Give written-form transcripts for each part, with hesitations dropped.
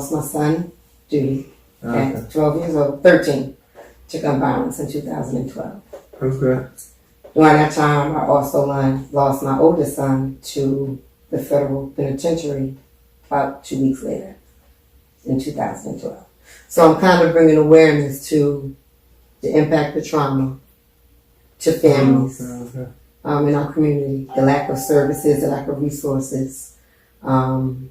lost my son, Judy, at 12 years old, 13, to gun violence in 2012. Okay. During that time, I also lost my oldest son to the federal penitentiary about 2 weeks later in 2012. So I'm kind of bringing awareness to the impact of trauma to families in our community, the lack of services, the lack of resources, trying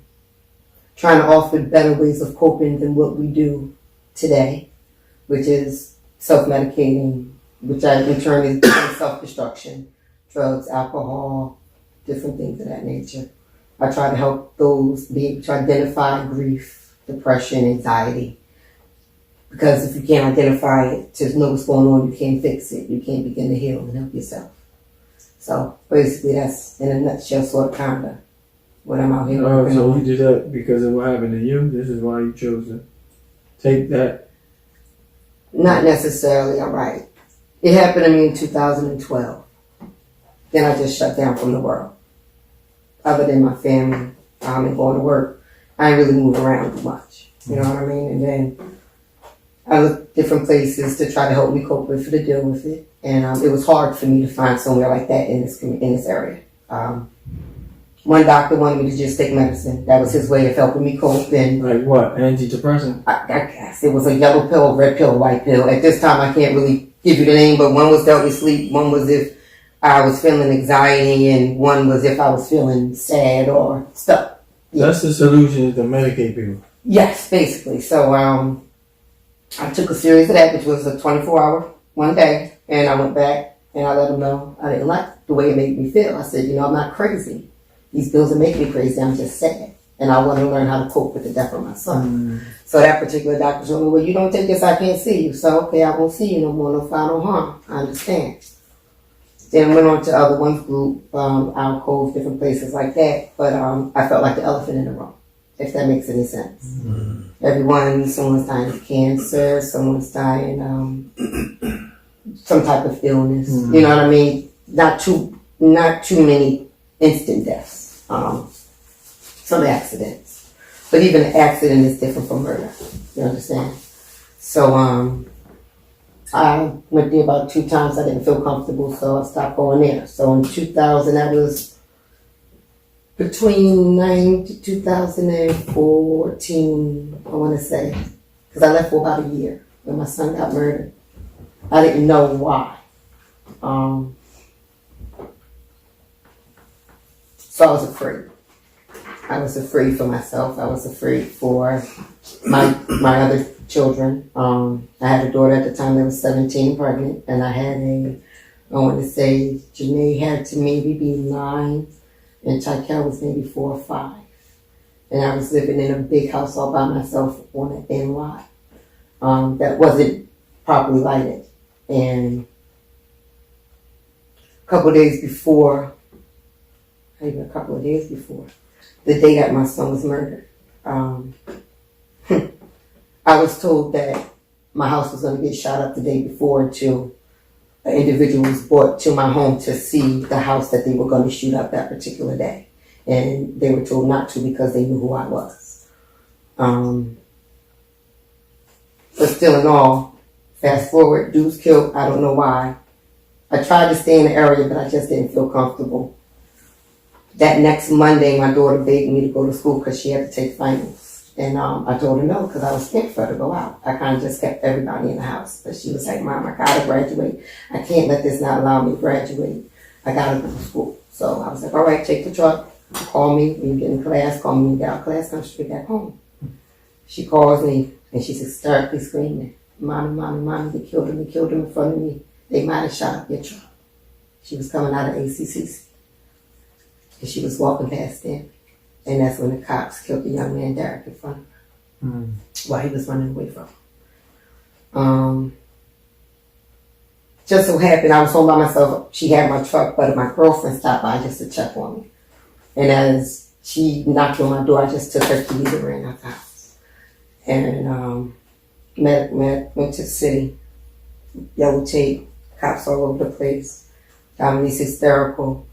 to offer better ways of coping than what we do today, which is self-medicating, which in turn is self-destruction, drugs, alcohol, different things of that nature. I try to help those be able to identify grief, depression, anxiety. Because if you can't identify it, just know what's going on, you can't fix it. You can't begin to heal and help yourself. So basically that's, in a nutshell, sort of kind of what I'm out here working so on. you did that because of what happened to you? This is why you chose to take that? Not necessarily, all right. It happened to me in 2012. Then I just shut down from the world. Other than my family and going to work, I didn't really move around much. You know what I mean? And then I looked different places to try to help me cope with it, to deal with it. And it was hard for me to find somewhere like that in this area. One doctor wanted me to just take medicine. That was his way of helping me cope. And like what? Antidepressant? I guess it was a yellow pill, red pill, white pill. At this time, I can't really give you the name, but one was to help me sleep. One was if I was feeling anxiety, and one was if I was feeling sad or stuff. Yeah. That's the solution, is to medicate people. Yes, basically. So I took a series of that, which was a 24-hour, one day, and I went back and I let them know I didn't like the way it made me feel. I said, I'm not crazy. These pills are making me crazy. I'm just sad. And I want to learn how to cope with the death of my son. So that particular doctor told me, well, you don't take this, I can't see you. So, okay, I won't see you no more, no foul, no harm. I understand. Then went on to other ones, group, alcoves, different places like that. But I felt like the elephant in the room, if that makes any sense. Someone's dying of cancer, someone's dying some type of illness. You know what I mean? Not too many instant deaths. Some accidents. But even an accident is different from murder. You understand? So I went there about 2 times. I didn't feel comfortable, so I stopped going there. So in 2000, that was between 2014, I want to say. Because I left for about a year when my son got murdered. I didn't know why. So I was afraid. I was afraid for myself. I was afraid for my other children. I had a daughter at the time that was 17, pregnant, and I had I want to say Janae had to maybe be 9, and Tykel was maybe 4 or 5. And I was living in a big house all by myself on an end lot that wasn't properly lighted. And a couple of days before, the day that my son was murdered, I was told that my house was going to get shot up the day before until an individual was brought to my home to see the house that they were going to shoot up that particular day. And they were told not to because they knew who I was. But still in all, fast forward, dudes killed, I don't know why. I tried to stay in the area, but I just didn't feel comfortable. That next Monday, my daughter begged me to go to school because she had to take finals. And I told her no because I was scared for her to go out. I kind of just kept everybody in the house. But she was like, Mom, I got to graduate. I can't let this not allow me to graduate. I got to go to school. So I was like, all right, take the truck. Call me when you get in class. Call me when you get out of class. Come straight back home. She calls me and she's hysterically screaming, Mommy, they killed him in front of me. They might have shot up your truck. She was coming out of ACCC. And she was walking past them. And that's when the cops killed the young man, Derek, in front of her while he was running away from her. Just so happened, I was home by myself. She had my truck, but my girlfriend stopped by just to check on me. And as she knocked on my door, I just took her keys and ran out the house. And went to the city, yellow tape, cops all over the place. Dominic's hysterical.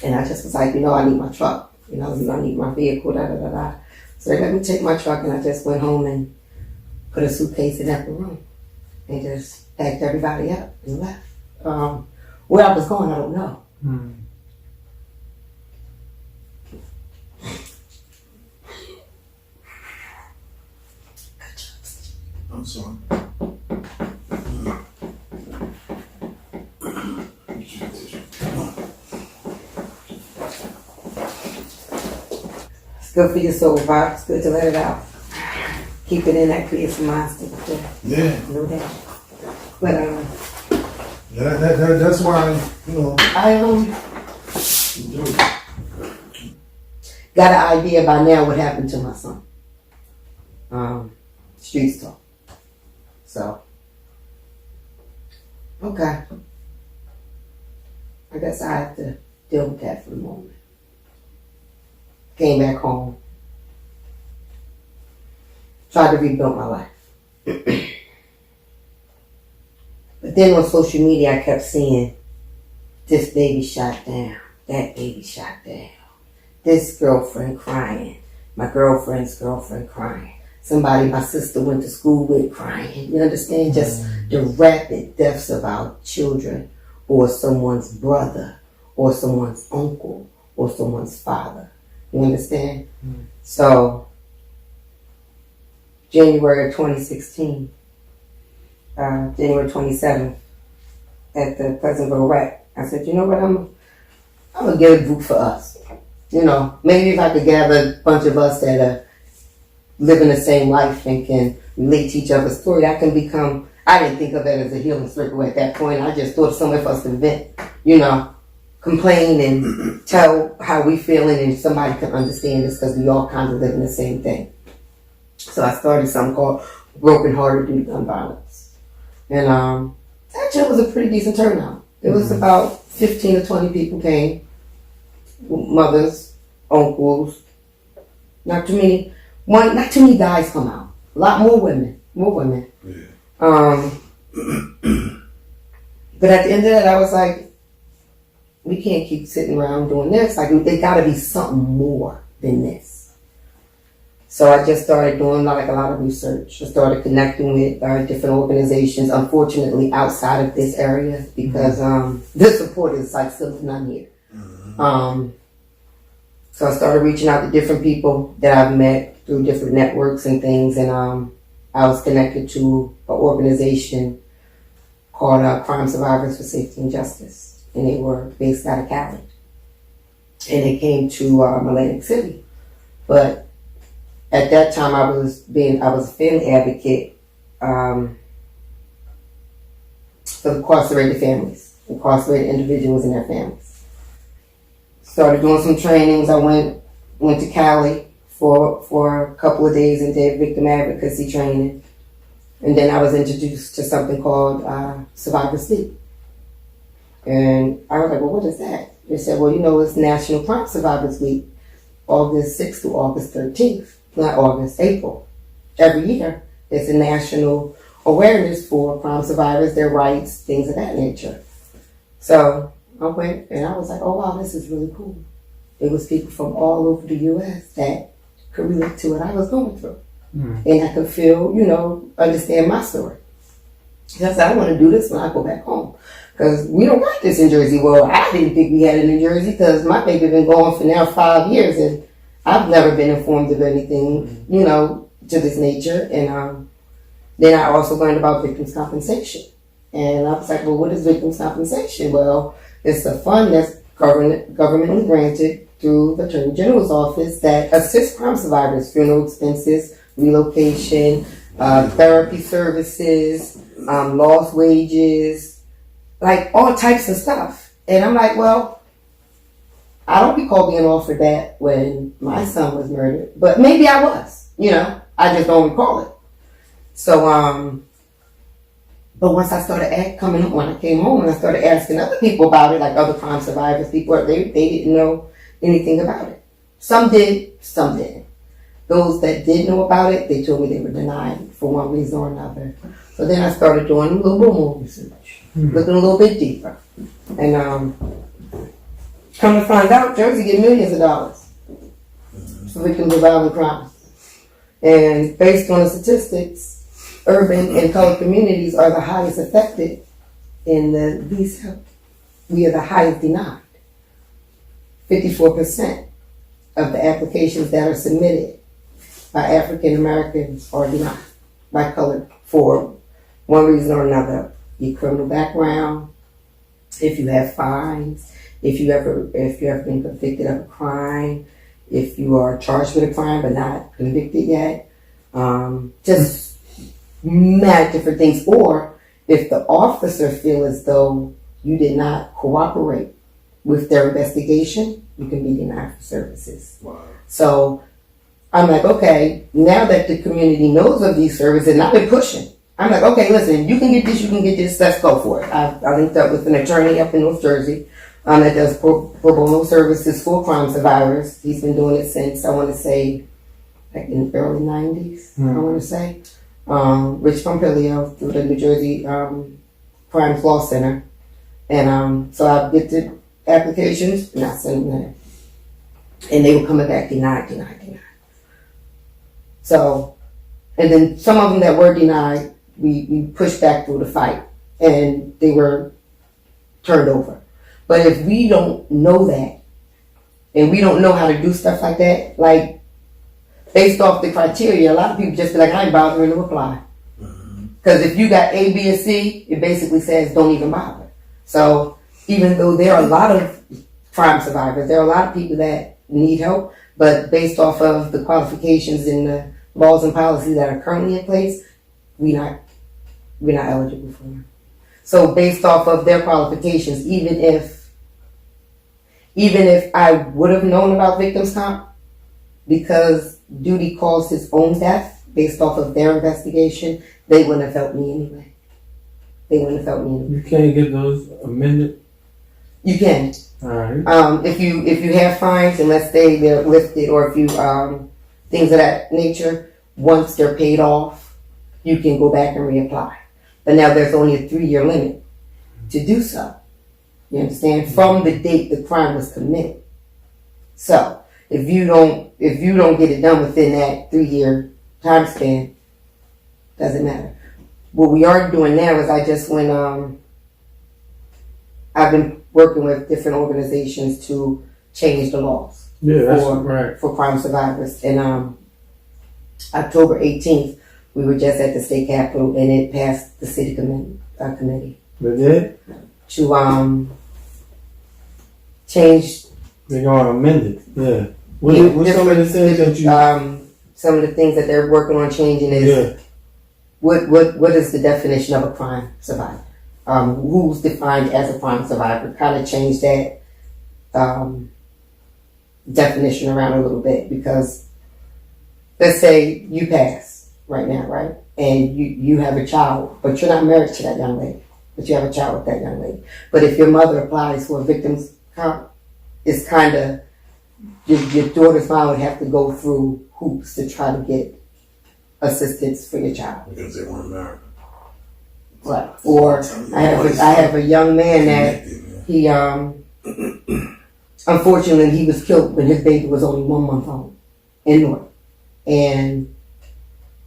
And I just was like, I need my truck. I need my vehicle, So So they let me take my truck, and I just went home and put a suitcase in every room and just packed everybody up and left. Where I was going, I don't know. I'm sorry. It's good for your soul, Bob. It's good to let it out. Keep it in that creative mind state. Yeah. No doubt. But Yeah, that's why, you know. I got an idea by now what happened to my son. Street talk. So, okay. I guess I have to deal with that for the moment. Came back home. Tried to rebuild my life. But then on social media, I kept seeing this baby shot down, that baby shot down, this girlfriend crying, my girlfriend's girlfriend crying, somebody my sister went to school with crying. You understand? Just the rapid deaths of our children, or someone's brother, or someone's uncle, or someone's father. You understand? So, January of 2016, January 27th, at the Pleasantville Rec, I said, you know what, I'm gonna get a group for us. You know, maybe if I could gather a bunch of us that are living the same life and can relate to each other's story, that can become, I didn't think of it as a healing circle at that point. I just thought somewhere for us to vent, you know, complain and tell how we feeling, and somebody can understand us because we all kind of live in the same thing. So I started something called Broken Hearted Due to Gun Violence. And actually it was a pretty decent turnout. It was about 15 to 20 people came. Mothers, uncles, not too many guys come out. A lot more women. Yeah. But at the end of that, I was like, we can't keep sitting around doing this. Like, it gotta be something more than this. So I just started doing like a lot of research. I started connecting with different organizations, unfortunately outside of this area, because the support is like still none here. So I started reaching out to different people that I've met through different networks and things, and I was connected to an organization called Crime Survivors for Safety and Justice, and they were based out of Cali, and they came to Atlantic City. But at that time, I was a family advocate for incarcerated families, incarcerated individuals and their families. Started doing some trainings. I went to Cali for a couple of days and did victim advocacy training. And then I was introduced to something called Survivor Sleep. And I was like, well, what is that? They said, well, you know, it's National Crime Survivors Week, August 6th to August 13th. Not August, April. Every year, it's a national awareness for crime survivors, their rights, things of that nature. So I went and I was like, oh wow, this is really cool. It was people from all over the U.S. that could relate to what I was going through. And I could feel, you know, understand my story. So I said, I want to do this when I go back home. Because we don't got this in Jersey. Well, I didn't think we had it in Jersey because my baby been gone for now 5 years and I've never been informed of anything, you know, to this nature. And then I also learned about victims' compensation. And I was like, well, what is victims' compensation? Well, it's a fund that's governmentally granted through the Attorney General's office that assists crime survivors, funeral expenses, relocation, therapy services, lost wages, like all types of stuff. And I'm like, well, I don't recall being offered that when my son was murdered, but maybe I was, you know, I just don't recall it. So, but once I started coming up, when I came home and I started asking other people about it, like other crime survivors, people, they didn't know anything about it. Some did, some didn't. Those that did know about it, they told me they were denied for one reason or another. So then I started doing a little bit more research, looking a little bit deeper. And come to find out, Jersey get millions of dollars for victims of violent crime. And based on the statistics, urban and colored communities are the highest affected in the least help. We are the highest denied. 54% of the applications that are submitted by African Americans are denied by color for one reason or another. Your criminal background, if you have fines, if you have been convicted of a crime, if you are charged with a crime but not convicted yet, just mad different things. Or if the officer feel as though you did not cooperate with their investigation, you can be denied for services. Wow. So I'm like, okay, now that the community knows of these services, and I've been pushing. I'm like, okay, listen, you can get this, let's go for it. I linked up with an attorney up in North Jersey that does pro bono services for crime survivors. He's been doing it since, I want to say, like in the early 90s, I want to say. Rich Pompilio through the New Jersey Crime Law Center. And so I get the applications and I send them there. And they were coming back denied. So, and then some of them that were denied, we pushed back through the fight and they were turned over. But if we don't know that and we don't know how to do stuff like that, like based off the criteria, a lot of people just be like, I ain't bothering to apply. Because if you got A, B, and C, it basically says don't even bother. So even though there are a lot of crime survivors, there are a lot of people that need help, but based off of the qualifications and the laws and policies that are currently in place, we're not eligible for them. So based off of their qualifications, even if I would have known about victims comp, because duty caused his own death based off of their investigation, they wouldn't have helped me anyway. You can't get those amended? You can. Alright. If you have fines, and let's say they're lifted, or if you things of that nature, once they're paid off, you can go back and reapply. But now there's only a 3-year limit to do so. You understand? From the date the crime was committed. So if you don't get it done within that 3-year time span, doesn't matter. What we are doing now is I just went I've been working with different organizations to change the laws for crime survivors. And October 18th, we were just at the state capitol and it passed the city committee. But then? To change. They're going to amend it. Yeah. What's some of the things that you... some of the things that they're working on changing is what is the definition of a crime survivor? Who's defined as a crime survivor? Kind of change that definition around a little bit, because let's say you pass right now, right? And you have a child, but you're not married to that young lady, but you have a child with that young lady. But if your mother applies for a victim's comp, it's kind of, your daughter's mom would have to go through hoops to try to get assistance for your child. Because they weren't married. Right. Or I have a young man that he unfortunately he was killed when his baby was only 1 month old in North. And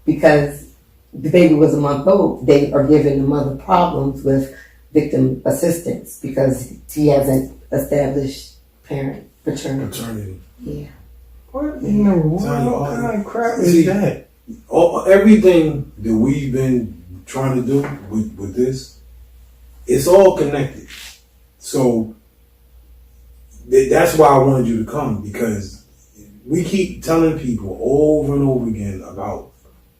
because the baby was a month old, they are giving the mother problems with victim assistance because he hasn't established paternity. Yeah. What in the world? What kind of crap is that? Everything that we've been trying to do with this, it's all connected. So that's why I wanted you to come, because we keep telling people over and over again about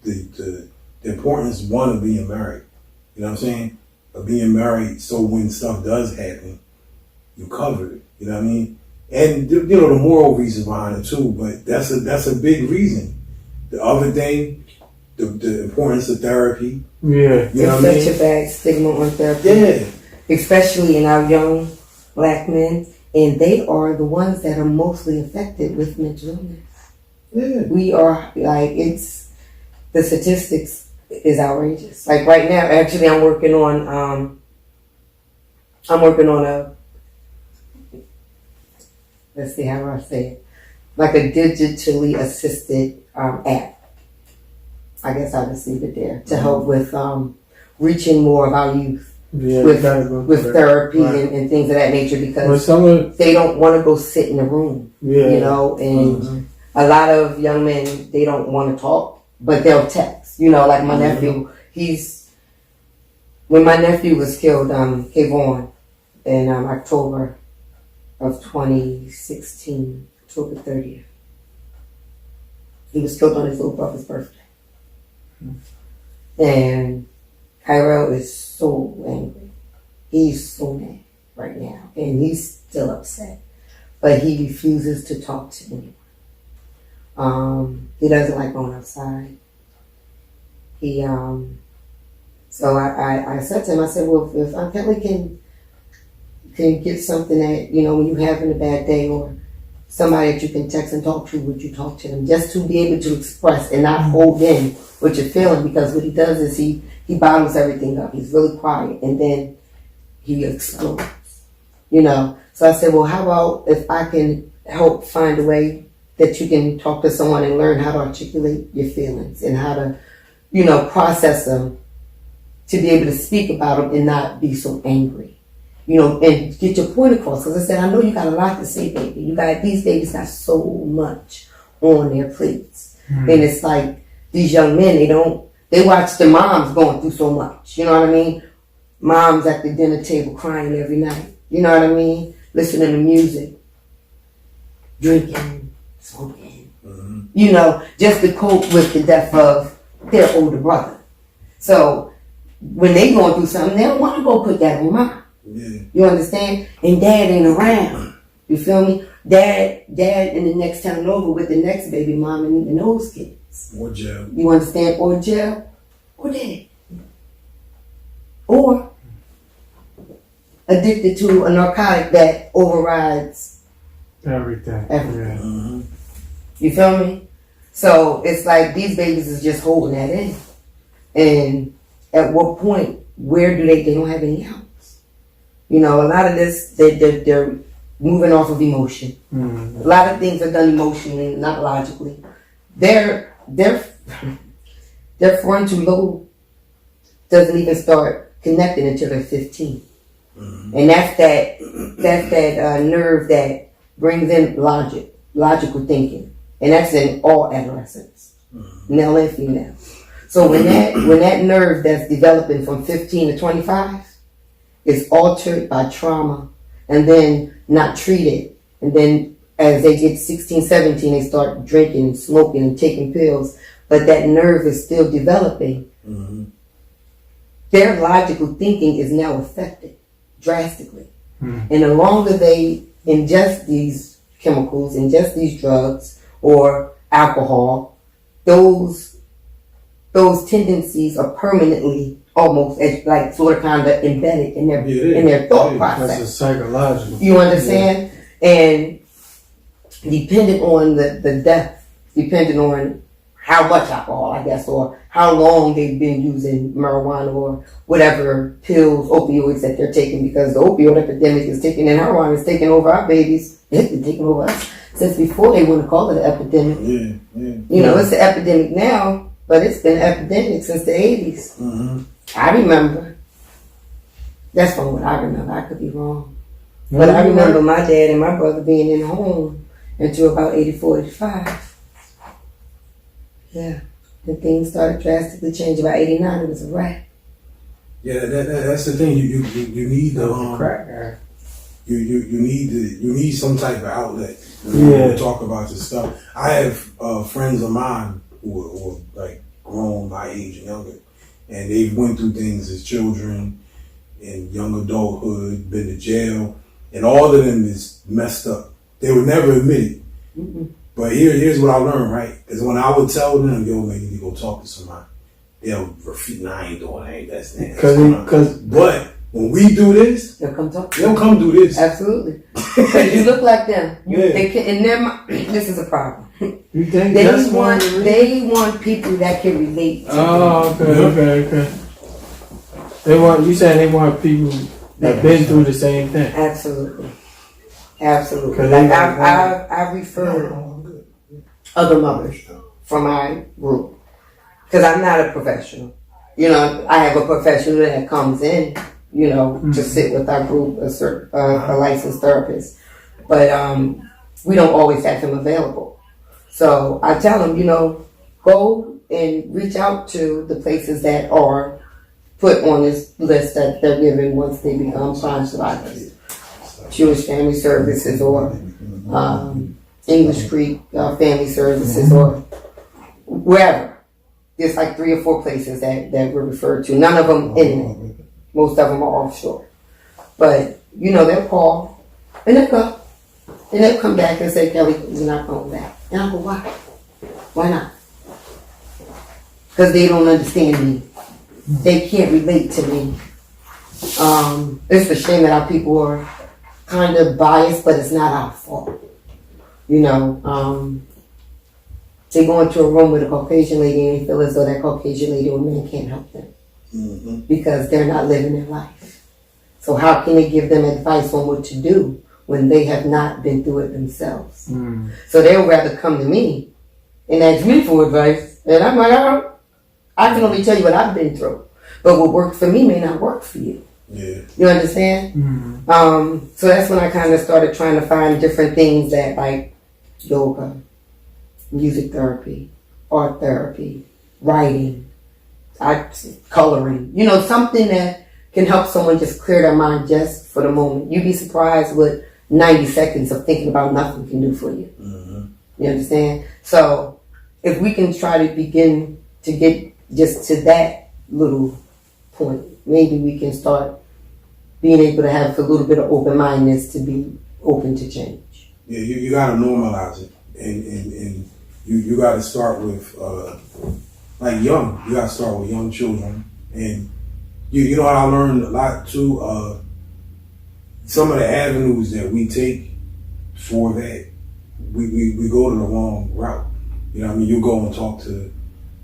the importance, one, of being married. You know what I'm saying? Of being married, so when stuff does happen, you're covered. You know what I mean? And the moral reasons behind it too, but that's a big reason. The other thing, the importance of therapy. Yeah. You know what I mean? Such a bad stigma on therapy. Yeah. Especially in our young black men, and they are the ones that are mostly affected with mental illness. Yeah. We are the statistics is outrageous. Like right now, actually, I'm working on a, let's see how do I say it, like a digitally assisted app I guess I'll just leave it there to help with reaching more of our youth Yeah, with with therapy right. and things of that nature, because some they don't want to go sit in a room, you know, and a lot of young men, they don't want to talk, but they'll text, you know, like my nephew, when my nephew was killed, Kayvon, in October of 2016, October 30th. He was killed on his little brother's birthday. And Kyrell is so angry. He's so mad right now. And he's still upset. But he refuses to talk to anyone. He doesn't like going outside. So I said to him, I said, well, if Aunt Kellie can get something that, you know, when you're having a bad day, or somebody that you can text and talk to, would you talk to them? Just to be able to express and not hold in what you're feeling, because what he does is he bottles everything up. He's really quiet, and then he explodes, you know. So I said, well, how about if I can help find a way that you can talk to someone and learn how to articulate your feelings and how to, you know, process them, to be able to speak about them and not be so angry. You know, and get your point across. Because I said, I know you got a lot to say, baby. These babies got so much on their plates. And it's like, these young men, they watch their moms going through so much. You know what I mean? Moms at the dinner table crying every night. You know what I mean? Listening to music. Drinking. Smoking. You know, just to cope with the death of their older brother. So, when they going through something, they don't want to go put that on mom. Yeah. You understand? And dad ain't around. You feel me? Dad in the next town over with the next baby mom and those kids. Or jail. You understand? Or jail. Or dead. Or addicted to a narcotic that overrides everything. Mm-hmm. You feel me? So it's like these babies is just holding that in. And at what point, where do they don't have any help? You know, a lot of this, they're moving off of emotion. A lot of things are done emotionally, not logically. Their frontal lobe doesn't even start connecting until they're 15. And that's that nerve that brings in logical thinking. And that's in all adolescents, male and female. So when that nerve that's developing from 15 to 25 is altered by trauma and then not treated, and then as they get 16, 17, they start drinking and smoking and taking pills, but that nerve is still developing. Their logical thinking is now affected drastically. And the longer they ingest these chemicals, ingest these drugs or alcohol, those tendencies are permanently almost like sort of kind of embedded in their thought process. That's a psychological. You understand? Yeah. And depending on the death, depending on how much alcohol, I guess, or how long they've been using marijuana or whatever pills, opioids that they're taking, because the opioid epidemic is taking, and heroin is taking over our babies. It's been taking over us since before they want to call it an epidemic. You know, it's an epidemic now, but it's been an epidemic since the 80s. I remember. That's from what I remember. I could be wrong. But I remember my dad and my brother being in the home until about 84, 85. Yeah. And things started drastically changing. About 89, it was a wrap. Yeah, that's the thing. You need the crack. You need some type of outlet. To talk about this stuff. I have friends of mine who are like grown my age and younger, and they've went through things as children, in young adulthood, been to jail, and all of them is messed up. They would never admit it. But here's what I learned, right? Because when I would tell them, yo, man, you need to go talk to somebody, they'll refute, nah, I ain't doing that. But when we do this, they'll come talk. They'll come do this. Absolutely. Because you look like them. They can, in their mind, this is a problem. You think they want people that can relate to them. Okay. You saying they want people that been through the same thing. Absolutely. Like I've referred other mothers from my group because I'm not a professional. You know, I have a professional that comes in, you know, to sit with our group, a licensed therapist. But we don't always have him available. So I tell them, you know, go and reach out to the places that are put on this list that they're given once they become crime survivors. Jewish Family Services or English Creek Family Services or wherever. There's like 3 or 4 places that we're referred to. None of them inland. Most of them are offshore. But, you know, they'll call and they'll go. And they'll come back and say, Kelly, you're not going back. And I go, why? Why not? Because they don't understand me. They can't relate to me. It's a shame that our people are kind of biased, but it's not our fault. You know, they go into a room with a Caucasian lady and they feel as though that Caucasian lady or man can't help them because they're not living their life. So how can they give them advice on what to do when they have not been through it themselves? So they'll rather come to me and ask me for advice. And I'm like, I can only tell you what I've been through. But what worked for me may not work for you. Yeah. You understand? So that's when I kind of started trying to find different things that like yoga, music therapy, art therapy, writing, coloring. You know, something that can help someone just clear their mind just for the moment. You'd be surprised what 90 seconds of thinking about nothing can do for you. You understand? So if we can try to begin to get just to that little point, maybe we can start being able to have a little bit of open-mindedness to be open to change. Yeah, you got to normalize it. And you got to start with, like young. You got to start with young children. And you know what I learned a lot too? Some of the avenues that we take for that, we go to the wrong route. You know what I mean? You go and talk to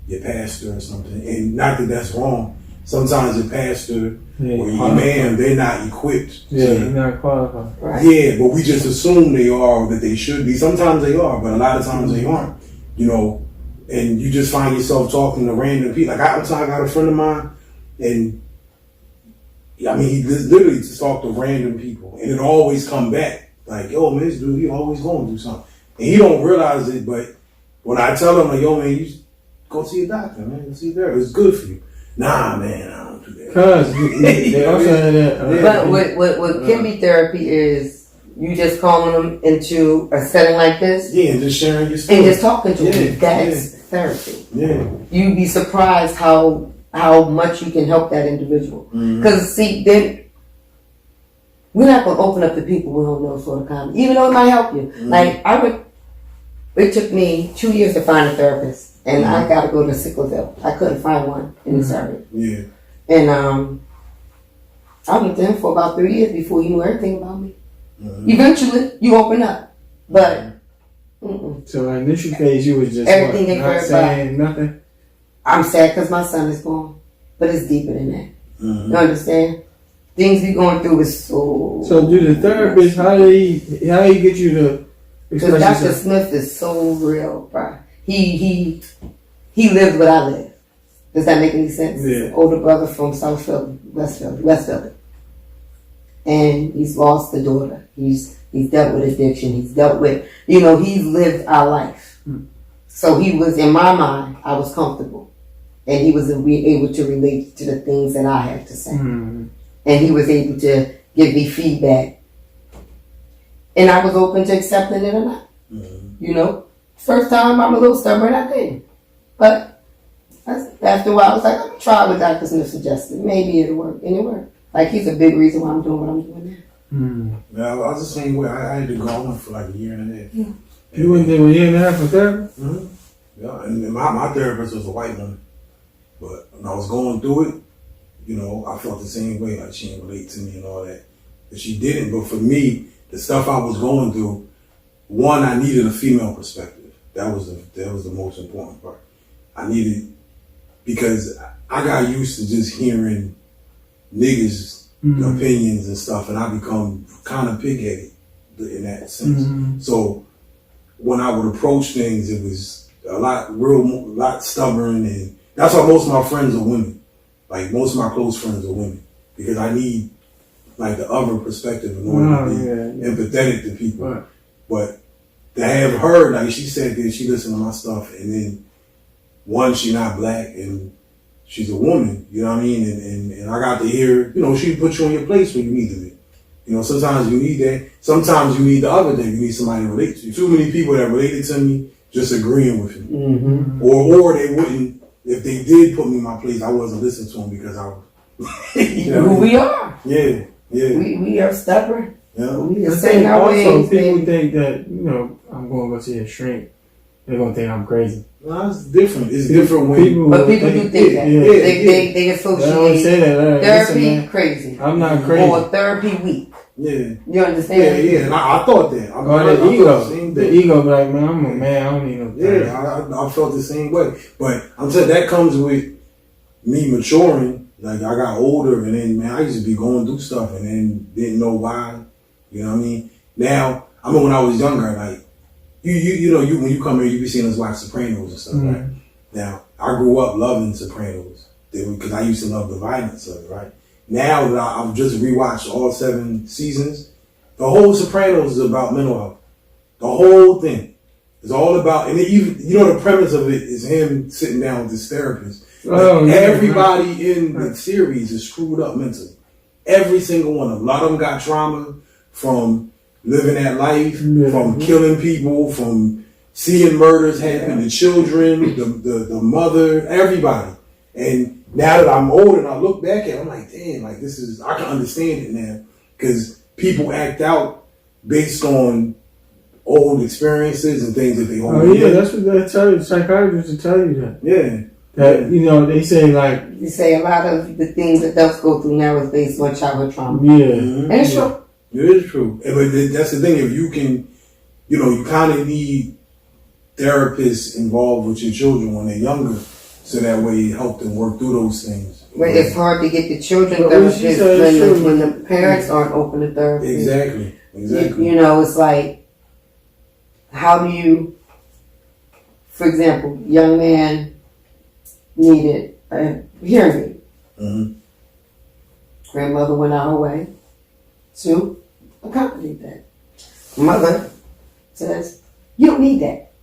your pastor or something. And not that that's wrong. Sometimes your pastor or your man, they're not equipped. They're not qualified. Right. Yeah, but we just assume they are, that they should be. Sometimes they are, but a lot of times they aren't. You know, and you just find yourself talking to random people. Like I got a friend of mine, and I mean, he literally just talked to random people, and it always come back like, yo, man, this dude, he always going to do something, and he don't realize it. But when I tell him, like, yo, man, you go see a doctor, man, go see a therapist. It's good for you. Nah, man, I don't do that. Cause they also had that. But what Kimby therapy is, you just calling them into a setting like this. Yeah, and just sharing your story. And just talking to them. That's therapy. Yeah. You'd be surprised how much you can help that individual. Because see, then we're not going to open up to people we don't know sort of kind, even though it might help you. Like it took me 2 years to find a therapist, and I got to go to Sicklerville. I couldn't find one in this area. Yeah. And I went to him for about 3 years before he knew everything about me. Eventually, you open up, but so in this case, you was just everything not saying nothing. I'm sad because my son is gone, but it's deeper than that. You understand? Things we going through is so. So, do the therapist? How do he get you to? Because Dr. Smith is so real, bro. He lived what I lived. Does that make any sense? Yeah. Older brother from South Philly, West Philly. And he's lost the daughter. He's dealt with addiction. He's dealt with, he's lived our life. So he was, in my mind, I was comfortable. And he was able to relate to the things that I had to say. And he was able to give me feedback. And I was open to accepting it or not. First time I'm a little stubborn, I couldn't. But after a while, I was like, I'm going to try what Dr. Smith suggested. Maybe it'll work. And it worked. Like, he's a big reason why I'm doing what I'm doing now. Yeah, I was the same way. I had to go on for like a year and a half. You went there a year and a half for therapy? Yeah, and my therapist was a white woman. But when I was going through it, I felt the same way. Like, she didn't relate to me and all that. But she didn't. But for me, the stuff I was going through, one, I needed a female perspective. That was the most important part. I needed, because I got used to just hearing niggas' opinions and stuff, and I become kind of pig-headed in that sense. So when I would approach things, it was a lot stubborn, and that's why most of my friends are women. Like most of my close friends are women because I need like the other perspective in order to be empathetic to people. Right. But to have her, like she said that she listened to my stuff, and then one, she not black and she's a woman, you know what I mean? And I got to hear, you know, she put you on your place when you needed it. You know, sometimes you need that. Sometimes you need the other thing. You need somebody to relate to you. Too many people that related to me just agreeing with me. Mm-hmm. Or they wouldn't, if they did put me in my place, I wasn't listening to them because I was, you know. Who we are. Yeah. We are stubborn. Yeah. We I just think say our also ways. people baby. think that, you know, I'm going to go see a shrink. They're going to think I'm crazy. No, it's different. It's different when But people do think that. Yeah. They They don't associate say that. therapy Listen, man, crazy. I'm not crazy. Or therapy weak. Yeah. You understand? Yeah. And I thought that. I Or thought the ego. same The thing. ego be like, man, I'm a man. I don't need no therapy. Yeah, I felt the same way. But I'm saying that comes with me maturing. Like I got older, and then man, I used to be going through stuff, and then didn't know why. You know what I mean? Now, I mean, when I was younger, like you know, when you come here, you be seeing us watch Sopranos and stuff, right? Now, I grew up loving Sopranos because I used to love the violence of it, right? Now that I've just rewatched all 7 seasons, the whole Sopranos is about mental health. The whole thing is all about, and even, you know, the premise of it is him sitting down with his therapist. Everybody in the series is screwed up mentally. Every single one of them. A lot of them got trauma from living that life, from killing people, from seeing murders happen to children, the mother, everybody. And now that I'm older and I look back at it, I'm like, damn, like this is, I can understand it now. Because people act out based on old experiences and things that they hold. Oh yeah, that's what they tell you. Psychiatrists will tell you that. Yeah. That, you know, they say like... You say a lot of the things that adults go through now is based on childhood trauma. Yeah. And it's true. It is true. But that's the thing. If you can, you know, you kind of need therapists involved with your children when they're younger, so that way it help them work through those things. But it's hard to get the children But therapists when the parents aren't open to therapy. Exactly. You know, it's like, how do you, for example, young man needed a hearing aid. Mm-hmm. Grandmother went out her way to accommodate that. Mother says, you don't need that.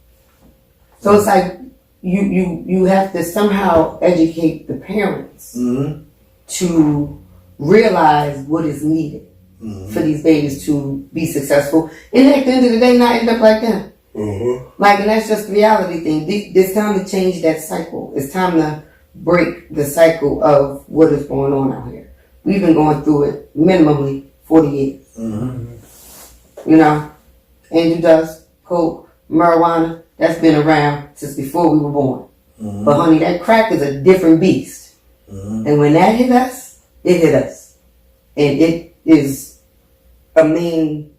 So it's like you have to somehow educate the parents to realize what is needed for these babies to be successful. And at the end of the day, not end up like them. Like, and that's just the reality thing. It's time to change that cycle. It's time to break the cycle of what is going on out here. We've been going through it minimally 40 years. You know, Andrew Dust, coke, marijuana, that's been around since before we were born. But honey, that crack is a different beast. And when that hit us, it hit us. And it is a main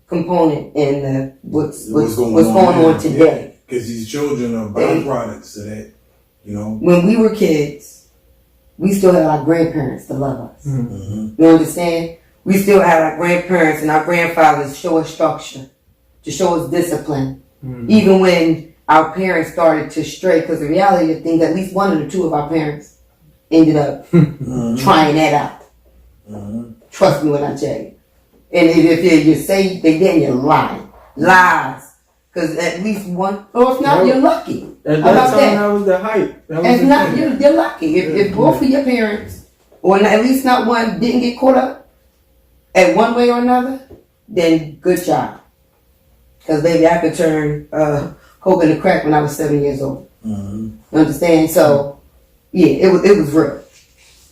component in what's going on today. Because these children are byproducts of that, you know. When we were kids, we still had our grandparents to love us. You understand? We still had our grandparents and our grandfathers show us structure, to show us discipline. Even when our parents started to stray, because the reality of things, at least one or two of our parents ended up trying that out. Trust me when I tell you. And if you say they didn't, you're lying. Lies. Because at least one, or if not, you're lucky. At that time, that was the hype. If not, you're lucky. If both of your parents, or at least not one, didn't get caught up at one way or another, then good job. Because baby, I could turn coke into crack when I was 7 years old. You understand? So, yeah, it was real.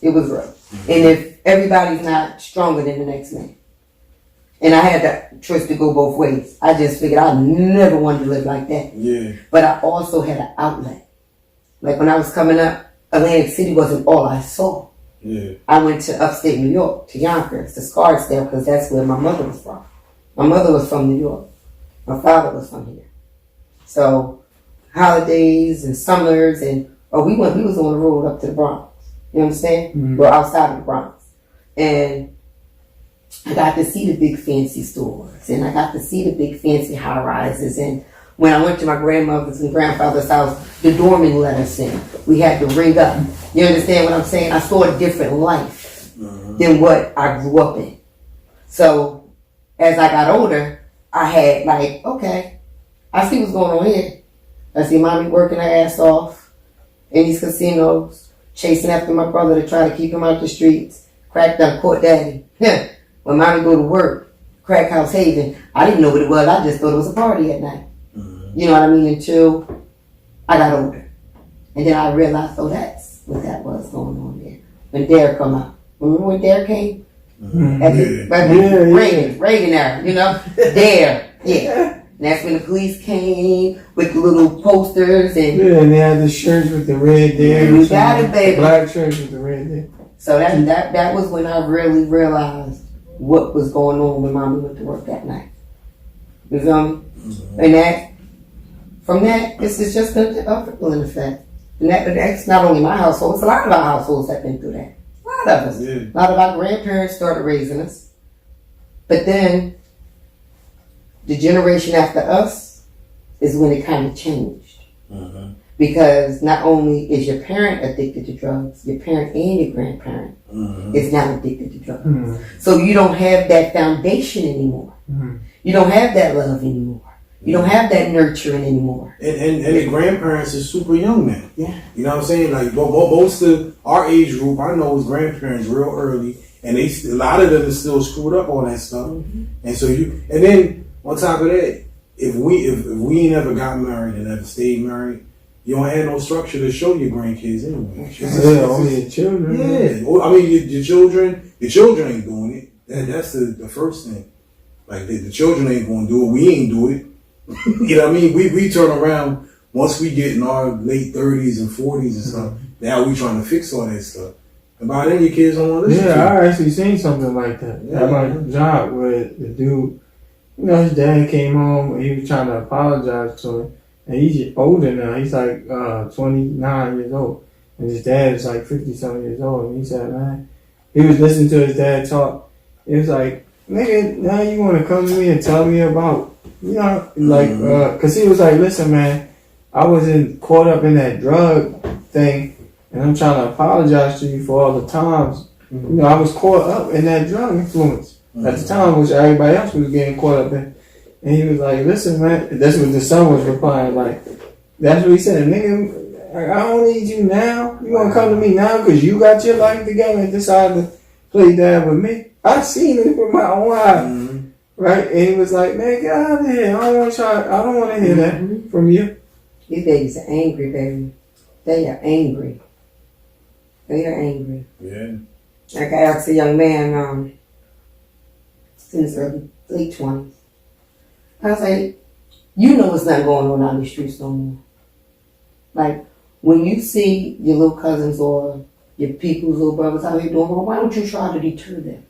It was real. And if everybody's not stronger than the next man. And I had that choice to go both ways. I just figured I never wanted to live like that. Yeah. But I also had an outlet. Like when I was coming up, Atlantic City wasn't all I saw. Yeah. I went to upstate New York, to Yonkers, to Scarsdale, because that's where my mother was from. My mother was from New York. My father was from here. So holidays and summers and we was on the road up to the Bronx. You understand? We're outside of the Bronx. And I got to see the big fancy stores and I got to see the big fancy high rises and when I went to my grandmother's and grandfather's house, the doorman let us in. We had to ring up. You understand what I'm saying? I saw a different life than what I grew up in. So as I got older, I had like, okay, I see what's going on here. I see mommy working her ass off in these casinos, chasing after my brother to try to keep him out the streets. Crack done caught daddy. When mommy go to work, Crack House Haven, I didn't know what it was. I just thought it was a party at night. You know what I mean? Until I got older. And then I realized, oh, that's what that was going on there. When Dare come out. Remember when Dare came? Reagan era, you know? Dare, yeah. And that's when the police came with the little posters and and they had the shirts with the red there. You got it, baby. Black shirts with the red there. So that was when I really realized what was going on when mommy went to work that night. You feel me? And from that, this is just a rippling effect. And that's not only my household, it's a lot of our households that been through that. A lot of us. Yeah. A lot of our grandparents started raising us. But then, the generation after us is when it kind of changed. Because not only is your parent addicted to drugs, your parent and your grandparent is now addicted to drugs. So you don't have that foundation anymore. You don't have that love anymore. You don't have that nurturing anymore. And the grandparents are super young now. Yeah. You know what I'm saying? Like most of our age group, I know was grandparents real early, and a lot of them is still screwed up on that stuff. And so and then on top of that, if we ain't ever got married and ever stayed married, you don't have no structure to show your grandkids anyway. Only your children. Yeah. I mean, your children ain't doing it. That's the first thing. Like the children ain't gonna do it. We ain't do it. You know what I mean? We turn around once we get in our late 30s and 40s and stuff. Now we trying to fix all that stuff. And by then your kids don't want to listen to I actually seen something like that at my job where the dude, his dad came home and he was trying to apologize to him. And he's older now. He's like 29 years old. And his dad is like 50-something years old. And he said, man, he was listening to his dad talk. It was like, nigga, now you want to come to me and tell me about, because he was like, listen, man, I wasn't caught up in that drug thing. And I'm trying to apologize to you for all the times. I was caught up in that drug influence at the time, which everybody else was getting caught up in. And he was like, listen, man, that's what the son was replying, like, that's what he said, nigga, I don't need you now. You want to come to me now because you got your life together and decided to play dad with me? I seen it with my own eyes. Right? And he was like, man, get out of here. I don't want to hear that from you. These babies are angry, baby. They are angry. They are angry. Yeah. Like I asked a young man, in his late 20s. I was like, you know what's not going on out in the streets no more. Like, when you see your little cousins or your people's little brothers out here doing wrong, why don't you try to deter them?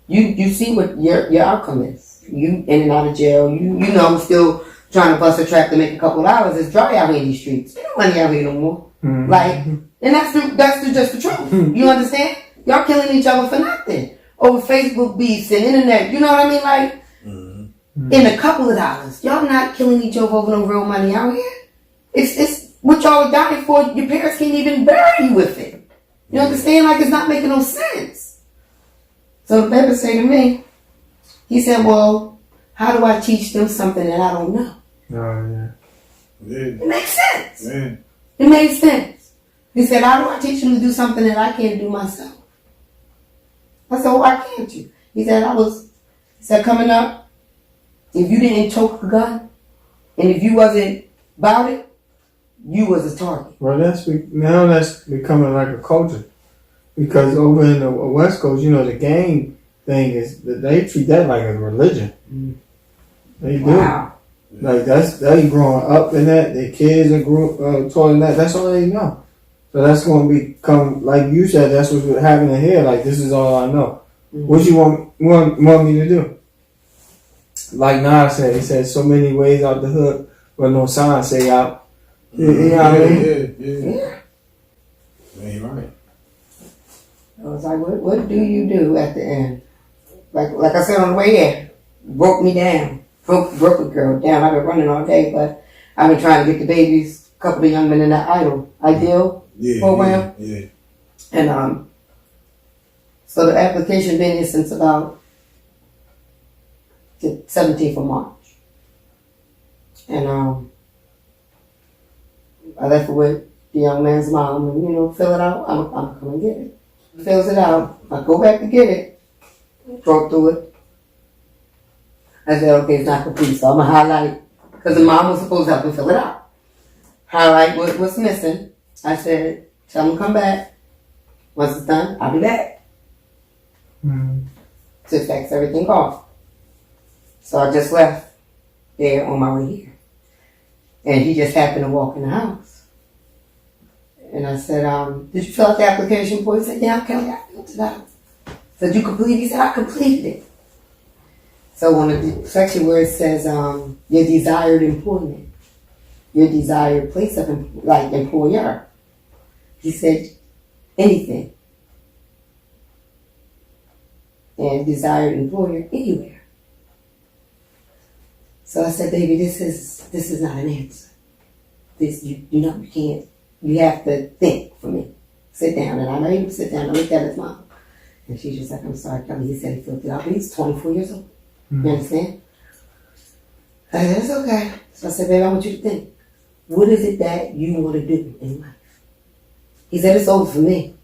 You see what your outcome is. You in and out of jail. You know, still trying to bust a trap to make a couple of dollars. It's dry out here in these streets. Ain't no money out here no more. Like, and that's just the truth. You understand? Y'all killing each other for nothing over Facebook beefs and internet. You know what I mean? Like, in a couple of dollars, y'all not killing each other over no real money out here. It's what y'all are dying for. Your parents can't even bury you with it. You understand? Like, it's not making no sense. So the baby say to me, he said, well, how do I teach them something that I don't know? It makes sense. It makes sense. He said, how do I teach them to do something that I can't do myself? I said, why can't you? He said, coming up, if you didn't choke the gun, and if you wasn't about it, you was a target. Well, that's becoming like a culture. Because over in the West Coast, the gang thing is that they treat that like a religion. They do. Wow. Like they growing up in that. Their kids are taught in that. That's all they know. So that's going to become, like you said, that's what's happening here. Like, this is all I know. What you want me to do? Like Nas said, he said, so many ways out the hood, but no sign say out. You know what I mean? Yeah. Man, you're right. I was like, what do you do at the end? Like I said on the way here, broke me down. Broke a girl down. I've been running all day, but I've been trying to get the babies, a couple of young men in that ideal program. Yeah. And so the application been here since about the 17th of March. And I left it with the young man's mom and, fill it out. I'm coming to get it. Fills it out. I go back to get it. Drove through it. I said, okay, it's not complete, so I'm going to highlight, because the mom was supposed to help me fill it out. Highlight what's missing. I said, tell them to come back. Once it's done, I'll be back. To fax everything off. So I just left there on my way here. And he just happened to walk in the house. And I said, did you fill out the application for it? He said, yeah, Kelly, I filled it out. I said, you completed it? He said, I completed it. So on the section where it says your desired employment, your desired place of employer, he said anything. And desired employer anywhere. So I said, baby, this is not an answer. You can't. You have to think for me. Sit down. And I'm able to sit down. I looked at his mom. And she's just like, I'm sorry, Kelly. He said he filled it out, but he's 24 years old. You understand? I said, it's okay. So I said, baby, I want you to think. What is it that you want to do in life? He said, it's over for me.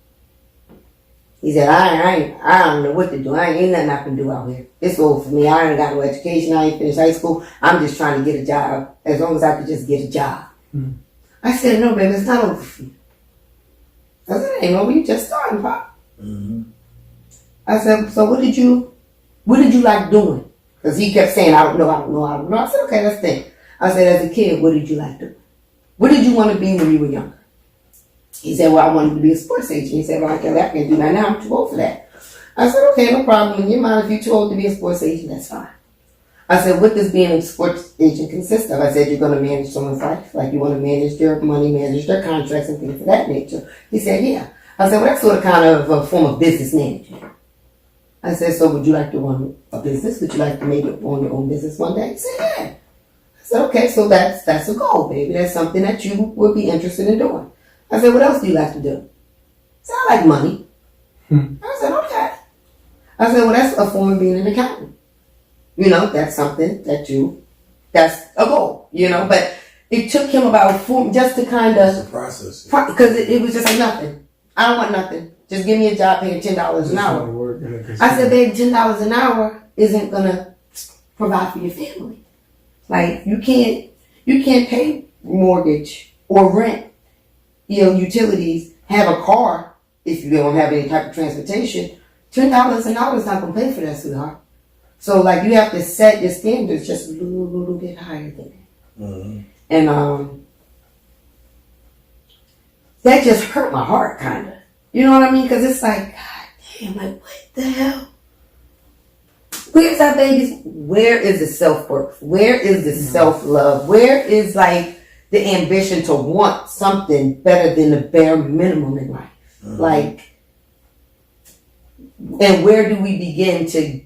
He said, I don't know what to do. Ain't nothing I can do out here. It's over for me. I ain't got no education. I ain't finished high school. I'm just trying to get a job. As long as I could just get a job. I said, no, baby, it's not over for you. I said, it ain't over. You just starting, Pop. I said, so what did you like doing? Because he kept saying, I don't know. I said, okay, let's think. I said, as a kid, what did you like doing? What did you want to be when you were younger? He said, well, I wanted to be a sports agent. He said, well, I can't do that now. I'm too old for that. I said, okay, no problem. In your mind, if you're too old to be a sports agent, that's fine. I said, what does being a sports agent consist of? I said, you're going to manage someone's life. Like you want to manage their money, manage their contracts and things of that nature. He said, yeah. I said, well, that's sort of kind of a form of business management. I said, so would you like to run a business? Would you like to maybe own your own business one day? He said, yeah. I said, okay, so that's a goal, baby. That's something that you would be interested in doing. I said, what else do you like to do? He said, I like money. I said, okay. I said, well, that's a form of being an accountant. That's something that's a goal, but it took him about just to kind of. It's a process. Because it was just like nothing. I don't want nothing. Just give me a job paying $10 an hour. I said, babe, $10 an hour isn't going to provide for your family. Like, you can't pay mortgage or rent, utilities, have a car if you don't have any type of transportation. $10 an hour is not going to pay for that, sweetheart. So, like, you have to set your standards just a little bit higher than that. And that just hurt my heart, kind of. You know what I mean? Because it's like, God damn, like, what the hell? Where's our babies? Where is the self-worth? Where is the self-love? Where is, like, the ambition to want something better than the bare minimum in life? Like, and where do we begin to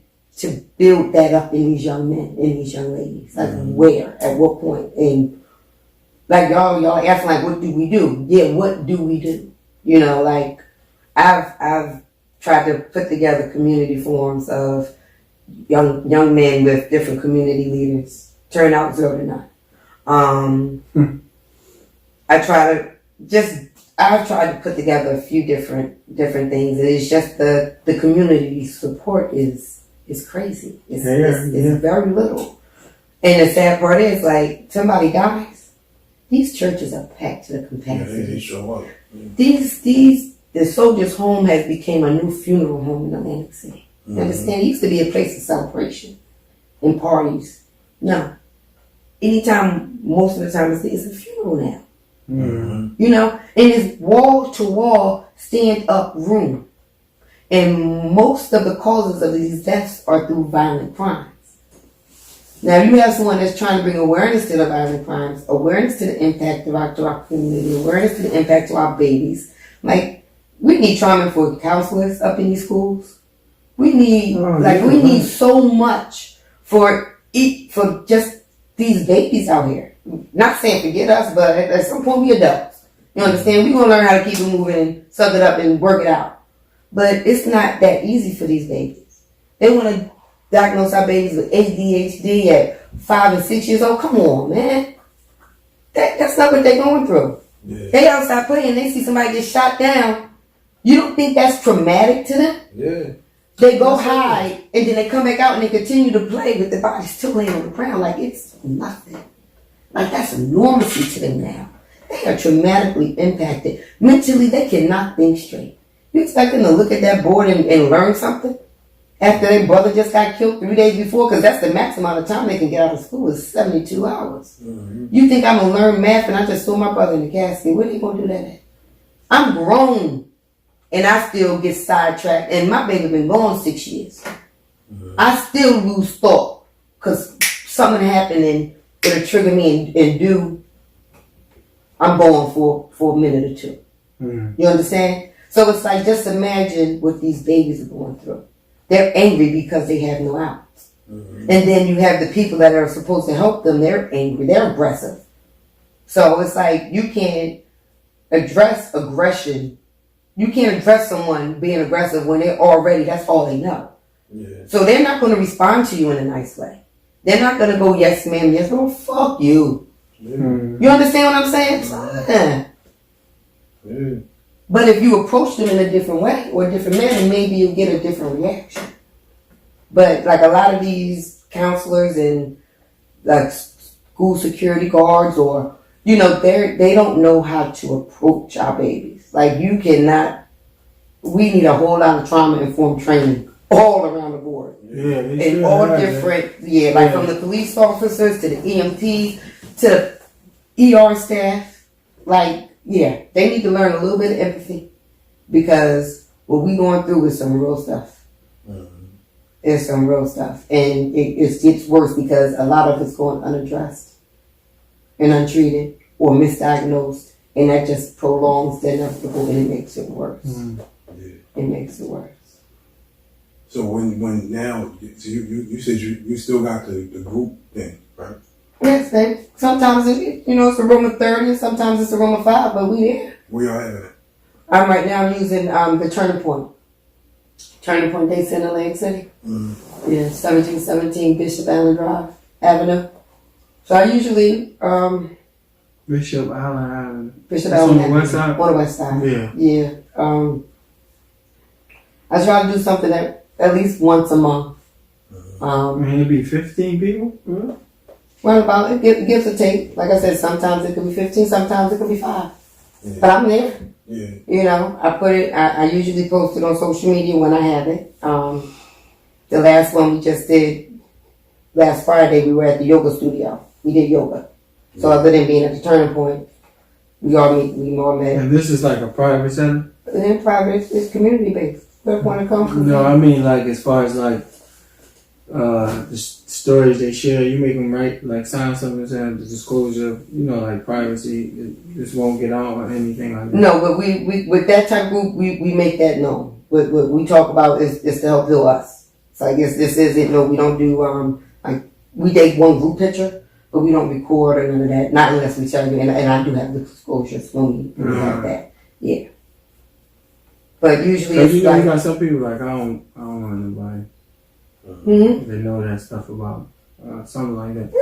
build that up in these young men, in these young ladies? Like, where? At what point? And, like, y'all asking, like, what do we do? Yeah, what do we do? Like, I've tried to put together community forums of young men with different community leaders. Turn out 0 to 9. I've tried to put together a few different things. It's just the community support is crazy. It's very little. And the sad part is, like, somebody dies, these churches are packed to the capacity. Yeah, they show up. The Soldiers' Home has become a new funeral home in Atlantic City. You understand? It used to be a place of celebration and parties. No. Anytime, most of the time, it's a funeral now. And it's wall-to-wall stand-up room. And most of the causes of these deaths are through violent crimes. Now, you have someone that's trying to bring awareness to the violent crimes, awareness to the impact of our community, awareness to the impact of our babies. Like, we need trauma-informed counselors up in these schools. We need, we need so much for just these babies out here. not saying forget us, but at some point we adults. You understand? We're going to learn how to keep it moving and suck it up and work it out. But it's not that easy for these babies. They want to diagnose our babies with ADHD at 5 and 6 years old. Come on, man. That's not what they're going through. Yeah. They outside playing, they see somebody get shot down. You don't think that's traumatic to them? Yeah. They go hide, and then they come back out and they continue to play with their body still laying on the ground like it's nothing. Like that's enormity to them now. They are traumatically impacted. Mentally, they cannot think straight. You expect them to look at that board and learn something? After their brother just got killed 3 days before, because that's the max amount of time they can get out of school is 72 hours. Mm-hmm. You think I'm going to learn math and I just saw my brother in the casket? Where are they going to do that at? I'm grown and I still get sidetracked, and my baby been gone 6 years. Mm-hmm. I still lose thought because something happened and it'll trigger me and I'm gone for a minute or two. Mm-hmm. You understand? So it's like, just imagine what these babies are going through. They're angry because they have no outs. Mm-hmm. And then you have the people that are supposed to help them, they're angry, they're aggressive. So it's like, you can't address aggression. You can't address someone being aggressive when they're already, that's all they know. Yeah. So they're not going to respond to you in a nice way. They're not going to go, yes ma'am, yes ma'am, fuck you. Mm-hmm. You understand what I'm saying? Yeah. But if you approach them in a different way or a different manner, maybe you'll get a different reaction. But like a lot of these counselors and like school security guards, or they don't know how to approach our babies. Like we need a whole lot of trauma-informed training all around the board. Yeah, and all different, from the police officers to the EMT to the ER staff, they need to learn a little bit of empathy, because what we going through is some real stuff. Mm-hmm. It's some real stuff. And it gets worse because a lot of it's going unaddressed and untreated or misdiagnosed, and that just prolongs the inevitable, and it makes it worse. Mm-hmm. Yeah. It makes it worse. So when now, so you said you still got the group thing, right? Yes, babe. Sometimes it's a room of 30, sometimes it's a room of 5, but we there. Where y'all having it? I'm using the Turning Point. Turning Point Day Center, Atlantic City. Mm-hmm. Yeah, 1717 Bishop Allen Avenue. So I usually Bishop Allen Avenue. Bishop Allen Avenue. On the west side? On the west side. Yeah. Yeah. I try to do something at least once a month. It'd be 15 people? Mm-hmm. Well, about it gives or take. Like I said, sometimes it could be 15, sometimes it could be 5. Yeah. But I'm there. Yeah. I put it, I usually post it on social media when I have it. The last one we just did, last Friday, we were at the yoga studio. We did yoga. Yeah. So other than being at the Turning Point, we all met. And this is like a private center? It's private, it's community based. Whoever want to come. No, I mean as far as the stories they share, you make them write, sign something saying the disclosure, privacy, this won't get out or anything like that. No, but we with that type of group, we make that known. What we talk about is to help heal us. So I guess this isn't, we don't do, we take one group picture, but we don't record or none of that, not unless we tell you, and I do have the disclosures when we have that. Yeah. But usually it's you got some people I don't want nobody. Mm-hmm. They know that stuff about something like that.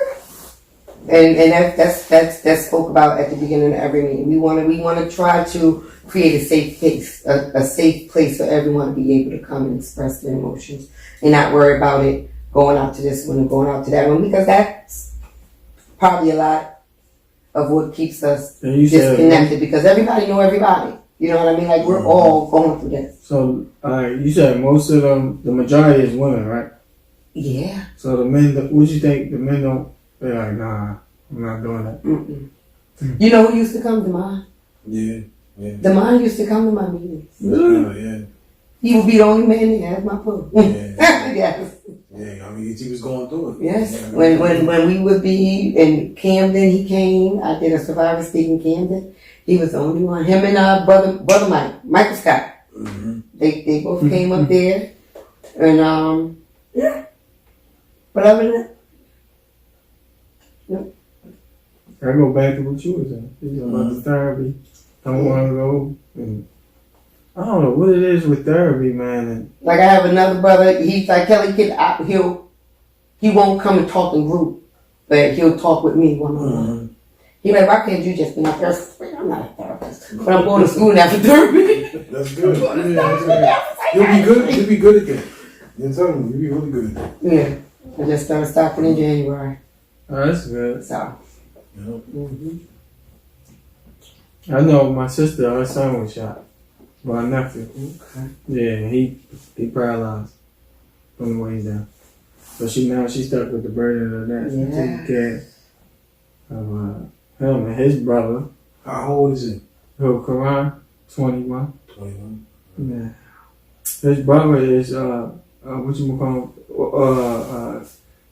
And that's spoke about at the beginning of every meeting. We want to try to create a safe place for everyone to be able to come and express their emotions and not worry about it going out to this one and going out to that one, because that's probably a lot of what keeps us disconnected, because everybody know everybody. You know what I mean? We're all going through this. So, you said most of them, the majority is women, right? Yeah. So the men, what you think the men don't, they're like, nah, I'm not doing that. Mm-mm. You know who used to come to mine? Yeah. The man used to come to my meetings. Yeah. He would be the only man that had my food. Yeah. Yes. Yeah, I mean, he was going through it. Yes. Yeah, when we would be in Camden, he came. I did a survivor speak in Camden. He was the only one. Him and brother Michael Scott. Mm-hmm. They both came up there, and yeah. But other than that, nope. I go back to what you were saying. It's about the therapy. Don't want to go. And I don't know what it is with therapy, man. And like I have another brother. He's like Kelly. He won't come and talk in group, but he'll talk with me one on one. He's like, why can't you just be my therapist? I'm not a therapist, but I'm going to school now for therapy. That's good. You'll be good at that. I'm telling you, you'll be really good at that. Yeah, I just started stopping in January. oh, that's good. So. I know my sister, her son was shot by a nephew. Okay. Yeah, he paralyzed from the waist down. So she's stuck with the burden of that. Yeah. Taking care of him and his brother. How old is he? Who, Quran, 21. 21. Yeah. His brother is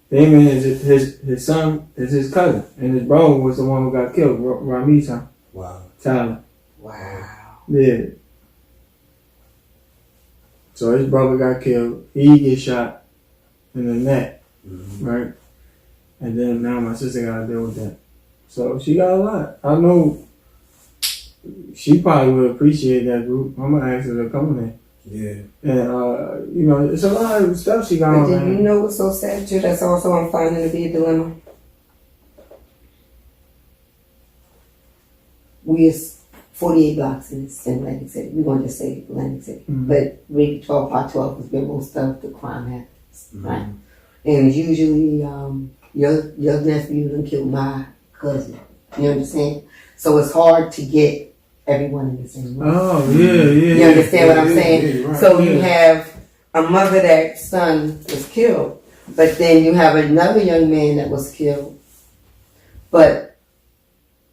Damon is his son is his cousin, and his brother was the one who got killed. Ramita. Wow. Tyler. Wow. Yeah. So his brother got killed. He get shot in the neck, right? And then now my sister got to deal with that. So she got a lot. I know she probably would appreciate that group. I'm gonna ask her to come in there. Yeah. And it's a lot of stuff she got But on. then you know what's so sad too? That's also I'm finding to be a dilemma. We is 48 blocks in Atlantic City. We're going to just say Atlantic City. But really 12 by 12 is where most of the crime happens, right? And usually your nephew done killed my cousin. You understand? So it's hard to get everyone in the same room. Oh, yeah. You understand what I'm saying? Yeah, right. So you have a mother that son was killed, but then you have another young man that was killed. But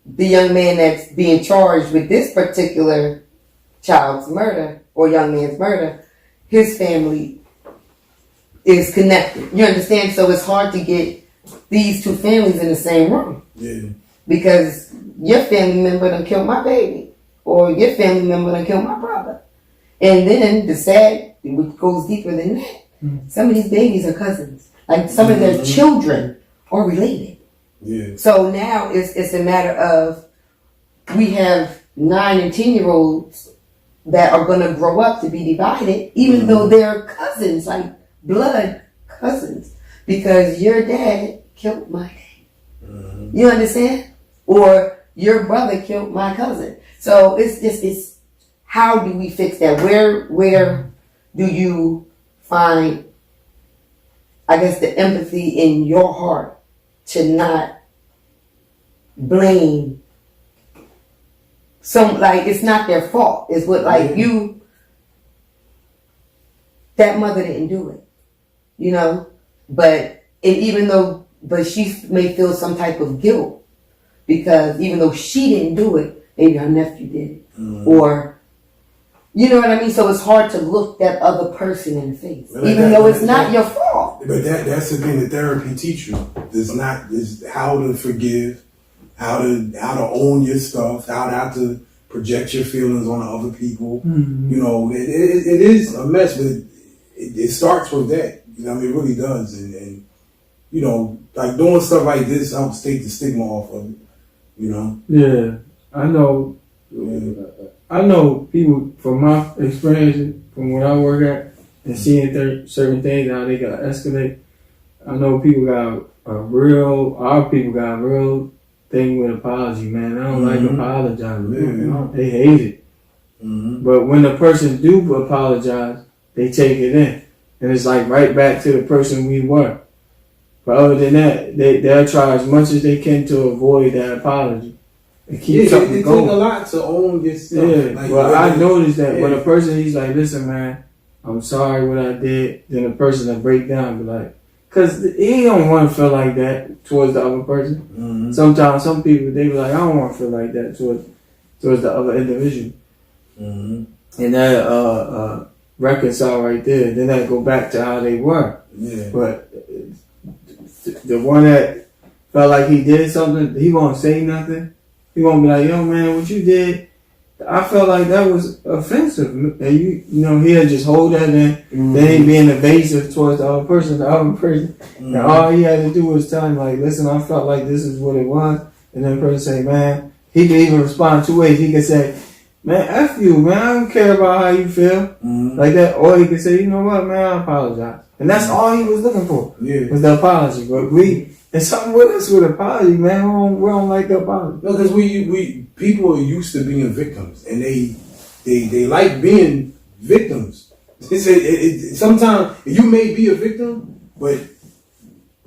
the young man that's being charged with this particular child's murder or young man's murder, his family is connected. You understand? So it's hard to get these two families in the same room. Yeah. Because your family member done killed my baby. Or your family member done killed my brother. And then the sad, which goes deeper than that, some of these babies are cousins. Like some of their children are related. Yeah. So now it's a matter of we have 9 and 10-year-olds that are going to grow up to be divided, even though they're cousins, like blood cousins, because your dad killed my dad. You understand? Or your brother killed my cousin. So it's how do we fix that? Where do you find, I guess, the empathy in your heart to not blame like it's not their fault. It's what that mother didn't do it, you know, but she may feel some type of guilt because even though she didn't do it, maybe her nephew did it, or you know what I mean. So it's hard to look that other person in the face, even though it's not your fault. But that's the thing that therapy teaches you. Is how to forgive, how to own your stuff, how not to project your feelings on other people. You know, it is a mess, but it starts with that. You know, I mean, it really does, and you know, like doing stuff like this helps take the stigma off of it. You know. Yeah, I know. I know people from my experience, from where I work at, and seeing certain things how they got escalate. I know people got our people got a real thing with apology, man. I don't like apologizing. They hate it. But when the person do apologize, they take it in. And it's like right back to the person we were. But other than that, they'll try as much as they can to avoid that apology. And keep something going. It takes a lot to own this stuff. Yeah, like, well, I noticed that when a person, he's like, listen, man, I'm sorry what I did, then the person will break down and be like, because he don't want to feel like that towards the other person. Sometimes some people, they be like, I don't want to feel like that towards the other individual. And that reconcile right there. Then that go back to how they were. Yeah. But the one that felt like he did something, he won't say nothing. He won't be like, yo, man, what you did, I felt like that was offensive. And you he'll just hold that in. Then he being evasive towards the other person. And all he had to do was tell him, like, listen, I felt like this is what it was. and then the person say, man, he can even respond two ways. He can say, man, F you, man, I don't care about how you feel. Like that. Or he can say, you know what, man, I apologize. And that's all he was looking for. Yeah. Was the apology. But there's something with us with apology, man. We don't like the apology. No, because we people are used to being victims, and they like being victims. Sometimes you may be a victim, but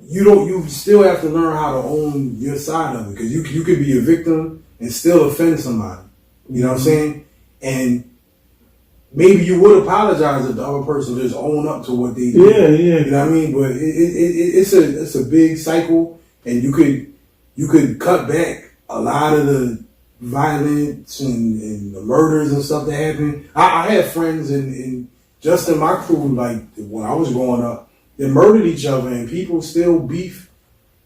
you still have to learn how to own your side of it, because you could be a victim and still offend somebody. You know what I'm saying? And maybe you would apologize if the other person just own up to what they did. Yeah. You know what I mean? But it's a big cycle, and you could cut back a lot of the violence and the murders and stuff that happen. I had friends in just in my crew, like when I was growing up, that murdered each other, and people still beef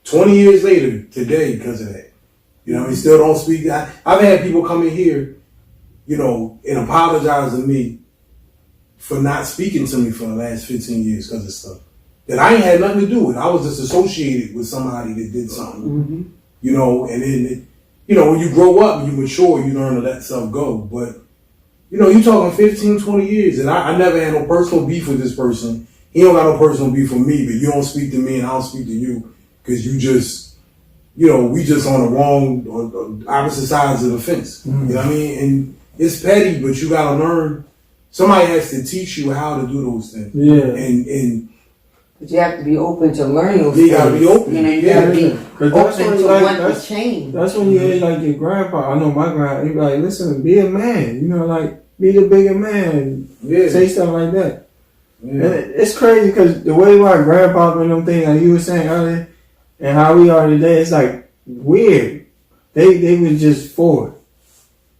20 years later today because of that. You know, we still don't speak. I've had people come in here, you know, and apologize to me for not speaking to me for the last 15 years because of stuff that I ain't had nothing to do with. I was just associated with somebody that did something, you know, and then, you know, when you grow up and you mature, you learn to let stuff go. But, you know, you talking 15, 20 years, and I never had no personal beef with this person. He don't got no personal beef with me, but you don't speak to me and I don't speak to you because you just, you know, we just on the wrong or opposite sides of the fence. You know what I mean? And it's petty, but you got to learn. Somebody has to teach you how to do those things. Yeah. And but you have to be open to learn those things. You got to be open. You know, you got to be open to want to that's change. That's when you hear like your grandpa. I know my grandpa. He be like, listen, be a man. You know, like be the bigger man. Yeah. Say stuff like that. Yeah. And it's crazy because the way my grandpa and them things, like you were saying earlier, and how we are today, it's like weird. They was just for it.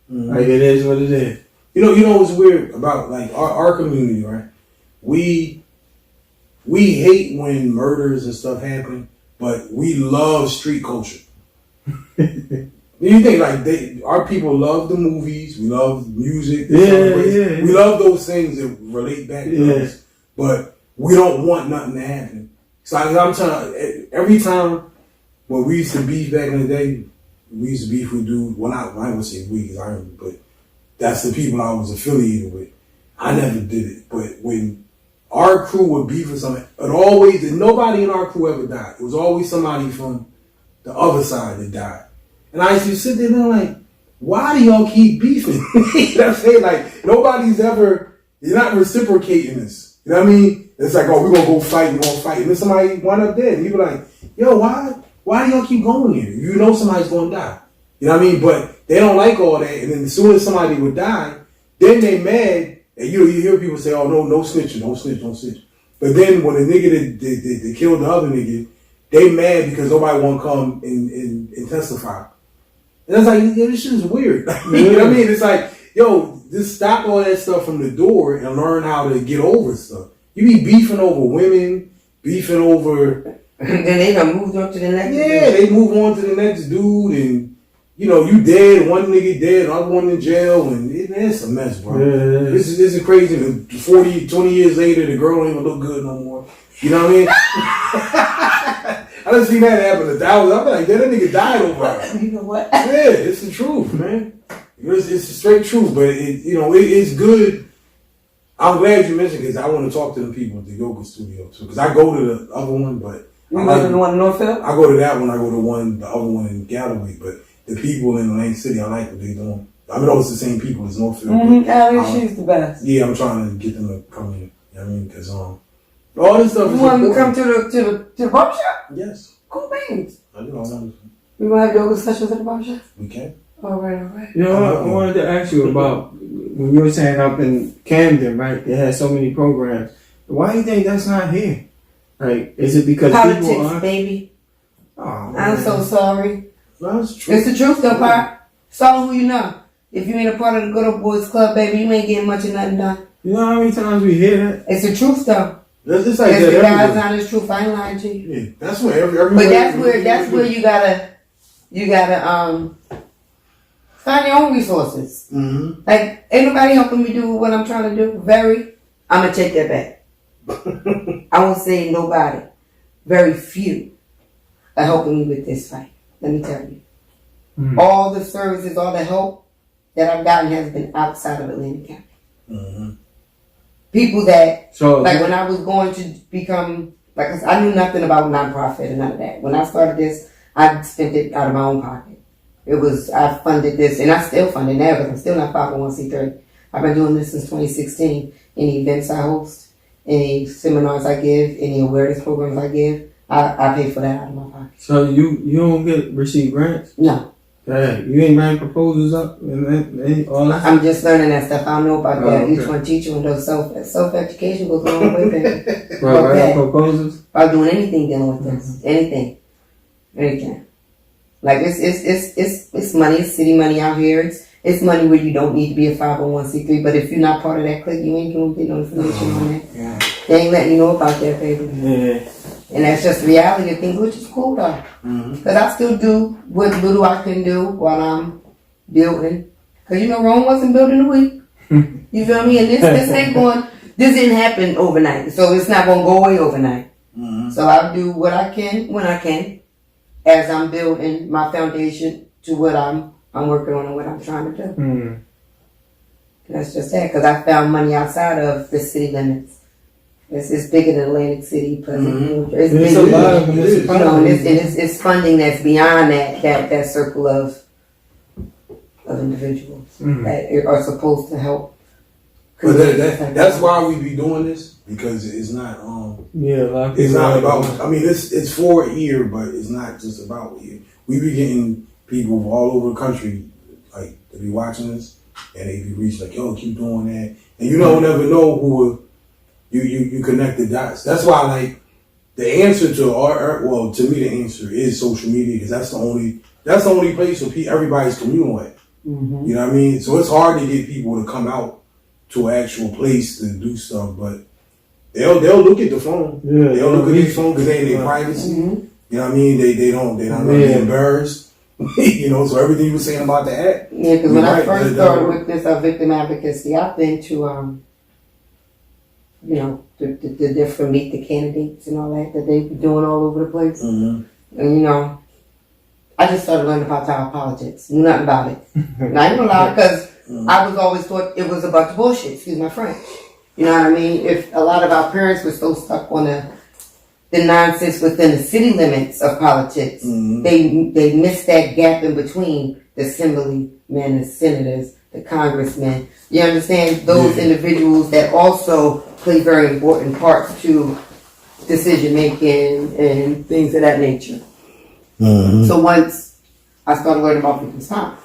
Like it is what it is. You know what's weird about like our community, right? We hate when murders and stuff happen, but we love street culture. You think like our people love the movies, we love music, yeah. We love those things that relate back to us, but we don't want nothing to happen. So I'm trying every time when we used to beef back in the day, we used to beef with dudes. Well, I would say we, because I remember, but that's the people I was affiliated with. I never did it, but when our crew would beef with something, nobody in our crew ever died. It was always somebody from the other side that died. And I used to sit there and I'm like, why do y'all keep beefing? You know what I'm saying? Like, you're not reciprocating this. You know what I mean? It's like, oh, we're going to go fight, And then somebody wound up dead. And you be like, yo, why do y'all keep going here? You know somebody's going to die. You know what I mean? But they don't like all that. And then as soon as somebody would die, then they mad. And you hear people say, oh, no snitching, don't snitch. But then when the nigga that killed the other nigga, they mad because nobody want to come and testify. And it's like, yeah, this shit is weird. You know what I mean? It's like, yo, just stop all that stuff from the door and learn how to get over stuff. You be beefing over women, beefing over... And then they done moved on to the next dude. Yeah, they move on to the next dude, and, you know, you dead, one nigga dead, other one in jail, and it's a mess, bro. Yeah. This is crazy. 20 years later, the girl don't even look good no more. You know what I mean? I done seen that happen 1,000. I'm like, that nigga died over it. You know what? Yeah, it's the truth, man. It's the straight truth, but it's good. I'm glad you mentioned because I want to talk to the people at the yoga studio too. Because I go to the other one, but you go to the one in Northfield? I go to that one. I go to the other one in Galloway. But the people in Lane City, I like what they doing. I mean, it's the same people as Northfield. She's the best. Yeah, I'm trying to get them to come here. You know what I mean? Because all this stuff. You want them to come to the barbershop? Yes. Cool beans. I do. I want to. We gonna have yoga sessions at the barbershop? We can. All right. You know, I wanted to ask you about when you were saying up in Camden, right? They had so many programs. Why do you think that's not here? Like, is it because politics, people are... baby. Oh, I'm so sorry. No, it's true. It's the truth, though, Pop. It's all who you know. If you ain't a part of the Good Old Boys Club, baby, you ain't getting much of nothing done. You know how many times we hear that? It's the truth, though. That's just like It's that the God's everywhere. honest truth. I ain't lying to you. Yeah, that's where everybody. But that's where you gotta find your own resources. Mm-hmm. Like, ain't nobody helping me do what I'm trying to do. I'm gonna take that back. I won't say nobody. Very few are helping me with this fight. Let me tell you. All the services, all the help that I've gotten has been outside of Atlantic County. Mm-hmm. People that, So like when I was going to become, like I knew nothing about nonprofit and none of that. When I started this, I spent it out of my own pocket. I funded this, and I still fund it now because I'm still not 501c3. I've been doing this since 2016. Any events I host, any seminars I give, any awareness programs I give, I pay for that out of my pocket. So you don't receive grants? No. Hey, you ain't writing proposals up and all that? I'm just learning that stuff. I don't know about that. Okay. Each one teacher and those self-education goes a long way, baby. Writing proposals? I'm doing anything dealing with this. Anything. Like it's money, it's city money out here. It's money where you don't need to be a 501c3, but if you're not part of that clique, you ain't gonna get no information on that. Yeah. They ain't letting you know about that, baby. Yeah. And that's just the reality of things, which is cool though. Because I still do what little I can do while I'm building. Because Rome wasn't built in a week. You feel me? And this didn't happen overnight. So it's not gonna go away overnight. So I do what I can when I can, as I'm building my foundation to what I'm working on and what I'm trying to do. And that's just that, because I found money outside of the city limits. It's bigger than Atlantic City, it's There's bigger. a lot of municipalities. It's funding that's beyond that circle of individuals that are supposed to help. But that's why we be doing this, because it's not it's not about, I mean, it's for ear, but it's not just about ear. We be getting people all over the country like to be watching this, and they be reaching like, yo, keep doing that, and you don't never know who you connect the dots. That's why, like, the answer to to me, the answer is social media, because that's the only place where everybody's communal at. You know what I mean? So it's hard to get people to come out to an actual place to do stuff, but they'll look at the phone. Yeah, they'll look at their phone because they in their privacy. You know what I mean? They don't be embarrassed. So everything you were saying about the act. Yeah, because when I first started with this victim advocacy, I've been to the different meet the candidates and all that they be doing all over the place. And I just started learning about child politics. Knew nothing about it. And I ain't gonna lie, because I was always thought it was a bunch of bullshit. Excuse my French. You know what I mean? If a lot of our parents were so stuck on the nonsense within the city limits of politics, they missed that gap in between the assemblymen, the senators, the congressmen. You understand? Those individuals that also play very important parts to decision making and things of that nature. So once I started learning about people's time,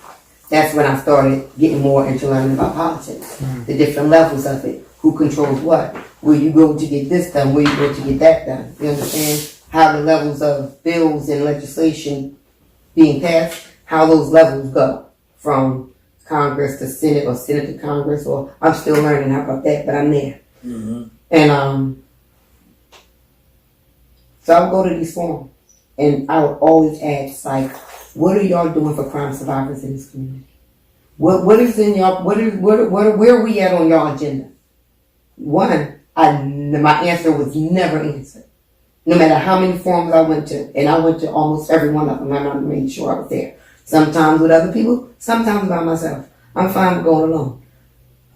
that's when I started getting more into learning about politics, the different levels of it, who controls what, where you go to get this done, where you go to get that done. You understand how the levels of bills and legislation being passed, how those levels go from Congress to Senate or Senate to Congress, or I'm still learning about that, but I'm there. And so I'll go to these forums, and I would always ask, like, what are y'all doing for crime survivors in this community? What is in y'all? Where are we at on y'all agenda? One, my answer was never answered, no matter how many forums I went to, and I went to almost every one of them. And I made sure I was there. Sometimes with other people, sometimes by myself. I'm fine with going alone.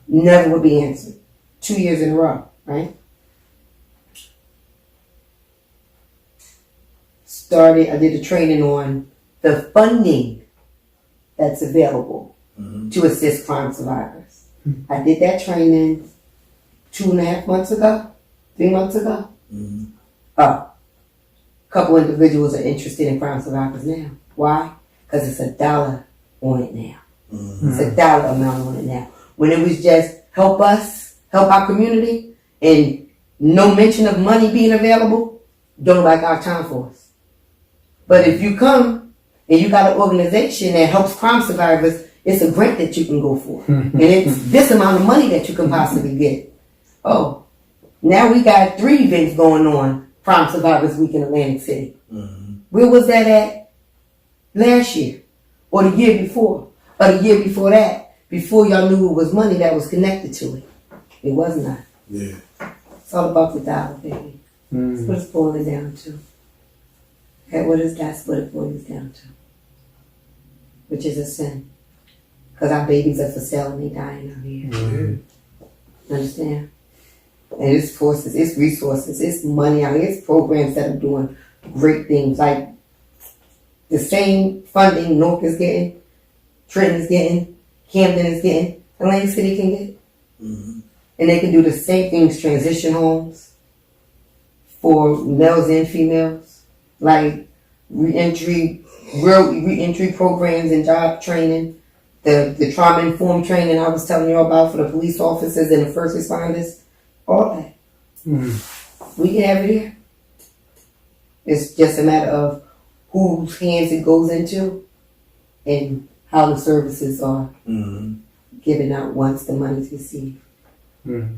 Never would be answered. 2 years in a row, right? I did a training on the funding that's available to assist crime survivors. I did that training 2.5 months ago, 3 months ago. A couple individuals are interested in crime survivors now. Why? Because it's $1 on it now. It's $1 amount on it now. When it was just help us, help our community, and no mention of money being available, don't like our time for us. But if you come and you got an organization that helps crime survivors, it's a grant that you can go for. And it's this amount of money that you can possibly get. Oh, now we got 3 events going on, Crime Survivors Week in Atlantic City. Where was that at last year? Or the year before? Or the year before that? Before y'all knew it was money that was connected to it. It was not. Yeah. It's all about the dollar, baby. That's what it's boiling down to. That's what it boils down to. which is a sin. Because our babies are for sale and they dying out here. Mm-hmm. Understand? And it's forces, it's resources, it's money out here, it's programs that are doing great things. Like the same funding North is getting, Trenton is getting, Camden is getting, Atlantic City can get. Mm-hmm. And they can do the same things, transition homes for males and females, like real reentry programs and job training, the trauma-informed training I was telling you about for the police officers and the first responders, all that. Mm-hmm. We can have it here. It's just a matter of whose hands it goes into and how the services are given out once the money's received. Mm-hmm.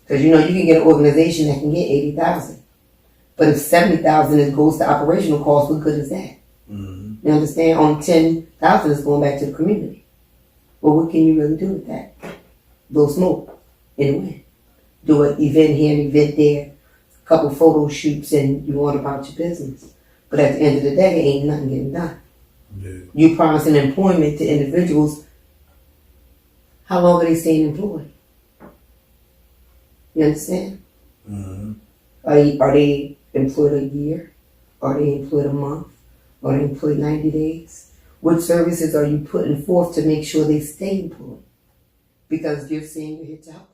Because you can get an organization that can get 80,000, but if 70,000 goes to operational costs, what good is that? Mm-hmm. You understand? Only 10,000 is going back to the community. Well, what can you really do with that? Blow smoke in the wind. Do an event here, an event there, a couple photo shoots, and you want about your business. But at the end of the day, ain't nothing getting done. Yeah. You promising employment to individuals. How long are they staying employed? You understand? Mm-hmm. Are they employed a year? Are they employed a month? Are they employed 90 days? What services are you putting forth to make sure they stay employed? Because you're saying you're here to help.